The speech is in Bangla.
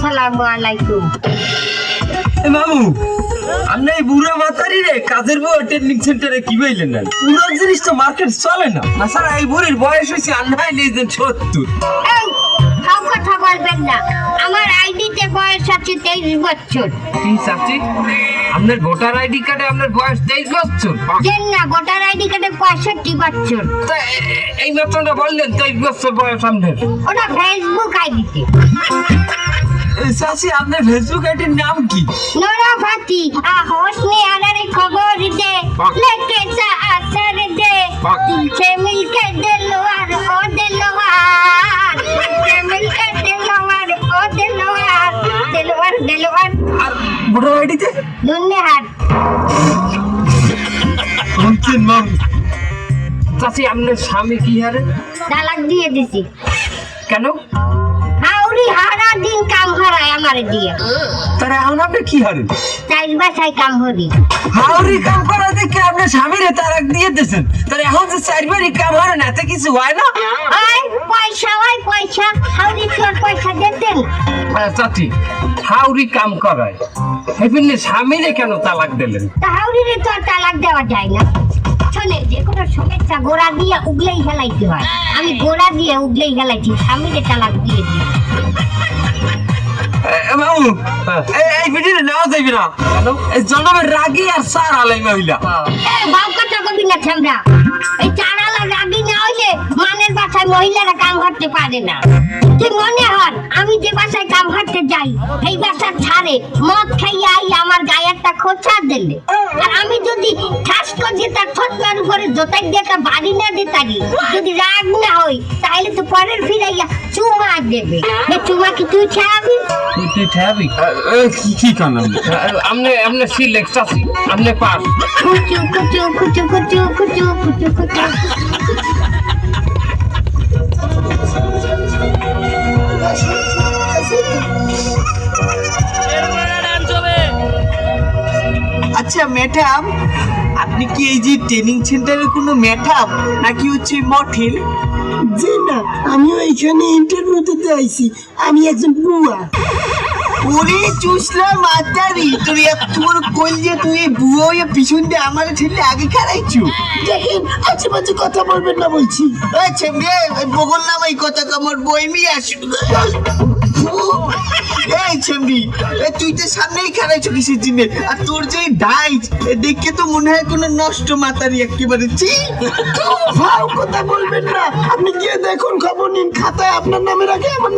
আসসালামু আলাইকুম। মামু আপনি এই বুড়া মাতারি রে কাজের বউ ট্রেনিং সেন্টারে কি বললেন না পুরো জিনিস তো মার্কেট চলে না স্যার এই বুড়ির বয়স হয়েছে আন্ধাই নেই 70। এই সব কথা বলবেন না, আমার আইডিতে বয়স আছে 23 বছর। কি চাচি আপনার ভোটার আইডি কার্ডে আপনার বয়স 23 বছর? দেন না, ভোটার আইডি কার্ডে 65 বছর। তা এই মাত্রটা বললেন 23 বছর বয়স আপনার। ওটা ফেসবুক আইডিতে। চাচি আপনার ফেসবুক আইডির নাম কি? নোরা ফাতি হোসনে আনারে খবর দে লেকে চা আসর দে তুলছে মিলকে দিলওয়ার ও দিলওয়ার তুলছে মিলকে দিলওয়ার ও দিলওয়ার দিলওয়ার দিলওয়ার আর ভোটার আইডিতে দুনিয়ার কোনছেন মামু? চাচি আপনার স্বামী কি হারে? তালাক দিয়ে দিছি। কেন? হাউরি হারা দিন কাম হারায় আমারে দিয়ে। তারা এখন আপনি কি হারেন? চাইজ বাসায় কাম হরি। হাউরি কাম করা দেখে আপনার স্বামীরে তারাক দিয়ে দিয়েছেন, তার এখন যে চারবারই কাম হারেন এতে কিছু হয় না? ওই পয়সা ওই পয়সা হাউরি তোর পয়সা দিতেন। চাচি হাউরি কাম করায় হেপিনের স্বামীরে কেন তালাক দিলেন? তা হাউরিরে তো আর তালাক দেওয়া যায় না। শোনে, যে কোনো সমস্যা গোড়া দিয়ে উগলেই ফেলাইতে হয়। আমি গোড়া দিয়ে উগলেই ফেলাইছি, স্বামীরে তালাক দিয়ে দিই। মামু এই ভিডিও নেওয়া যাইবে না কেন? এই জনমের রাগী আর সার আলাই মহিলা। বাউ কথা কবি না ছামড়া। এই চারালা রাগি না হইলে মানের বাসায় মহিলারা কাম করতে পারে না। তুই মনে হন আমি যে বাসায় কাম করতে যাই এই বাসার ছাড়ে মদ খাইয়া আই আমার গায়ে একটা খোঁচা দিলে, আর আমি যদি ঠাস করে তার ঠোঁটটার উপরে জোতাই দিয়ে একটা বাড়ি না দিতারি, যদি রাগ না হই তাহলে তো পরের ফিরাইয়া চুমা দেবে। এই চুমা কি তুই খাবি? তুই ঠাবি কি কারণ? আপনি সিলেক্ট চাচি আপনি পাস। কুচু কুচু কুচু কুচু কুচু কুচু কুচু। আচ্ছা ম্যাডাম, আপনি কি এই যে ট্রেনিং সেন্টারের কোনো ম্যাডাম নাকি হচ্ছে মঠেল? জি না, আমিও এইখানে ইন্টারভিউ দিতে আইছি। আমি একজন বুয়া। ওরে চুসলা মাতারি, তুই এত বড় কল যে তুই বুয়ো পিছন দিয়ে আমার ছেলে আগে খারাইছু। দেখেন, আশেপাশে কথা বলবেন না বলছি। আচ্ছা রে, বগল নাম এই কথা কামর বই মি আসু। এই ছেমবি, তুই তো সামনেই খারাইছু কিসের জন্য? আর তোর যে ডাইট দেখে তো মনে হয় কোনো নষ্ট মাতারি একেবারে। ছি, ভাও কথা বলবেন না। আপনি গিয়ে দেখুন, খবর নিন, খাতায় আপনার নামে রাখে আমার